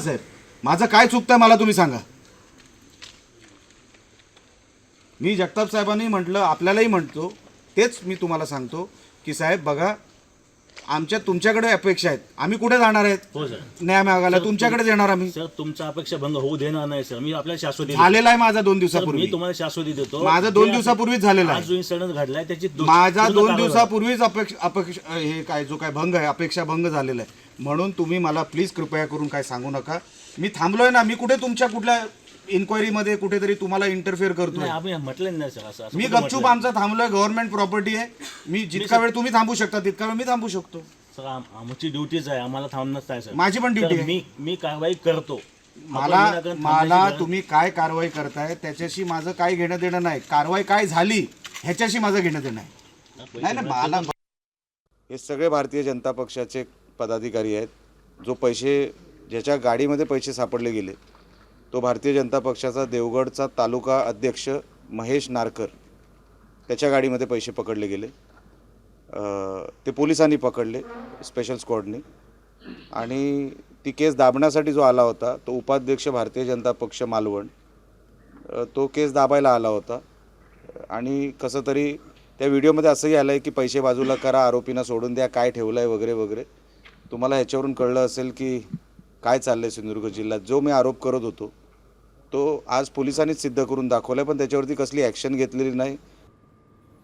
साहेब, माझं काय चुकतंय मला तुम्ही सांगा. मी जगताप साहेबांनी म्हटलं, आपल्यालाही म्हणतो, तेच मी तुम्हाला सांगतो की साहेब बघा, आमच्या तुमच्याकडे अपेक्षा आहेत. आम्ही कुठे जाणार आहेत? हो सर. न्याय मागायला तुमच्याकडेच येणार आम्ही. सर तुमचा अपेक्षा भंग होऊ देणार नाही सर. मी आपल्याला शाश्वती झालेला आहे माझा 2 मी दिवसापूर्वी. तुम्हाला शाश्वती देतो. माझा 2 दिवसापूर्वीच झालेला आज आहे. जो इन्सिडेंट घडलाय त्याची माझा 2 दिवसापूर्वीच अपेक्षा हे काय जो काय भंग आहे, अपेक्षा भंग झालेला आहे. म्हणून तुम्ही मला प्लीज कृपया करून काय सांगू नका. मी थांबलोय ना. मी कुठे तुमच्या कुठल्या इन्क्वायरीमध्ये कुठेतरी तुम्हाला इंटरफेअर करतोय? आम्ही म्हटलं नाही सर असं. मी गपचूप आमचा थांबलोय. गव्हर्नमेंट प्रॉपर्टी आहे. मी जितका वेळ तुम्ही थांबू शकता तितका वेळ मी थांबू शकतो. सर आमची ड्युटीच आहे, आम्हाला थांबणंच आहे सर. माझी पण ड्युटी आहे. मी कारवाई करतो. मला तुम्ही काय कारवाई करताय त्याच्याशी माझं काय घेणं देणं नाही. कारवाई काय झाली ह्याच्याशी माझं घेणं देणं नाही. नाही मला हे सगळे भारतीय जनता पक्षाचे पदाधिकारी आहेत. जो पैसे ज्याच्या गाडीमध्ये पैसे सापडले गेले तो भारतीय जनता पक्षाचा देवगडचा तालुका अध्यक्ष महेश नारकर, त्याच्या गाडीमध्ये पैसे पकडले गेले. ते पोलिसांनी पकडले, स्पेशल स्क्वॉडनी. आणि ती केस दाबण्यासाठी जो आला होता तो उपाध्यक्ष भारतीय जनता पक्ष मालवण, तो केस दाबायला आला होता. आणि कसं तरी त्या व्हिडिओमध्ये असंही आलं आहे की पैसे बाजूला करा, आरोपींना सोडून द्या, काय ठेवलं आहे वगैरे वगैरे. तुम्हाला ह्याच्यावरून कळलं असेल की काय चाललं आहे सिंधुदुर्ग जिल्ह्यात. जो मी आरोप करत होतो तो आज पोलिसांनीच सिद्ध करून दाखवला आहे, पण त्याच्यावरती कसली ॲक्शन घेतलेली नाही.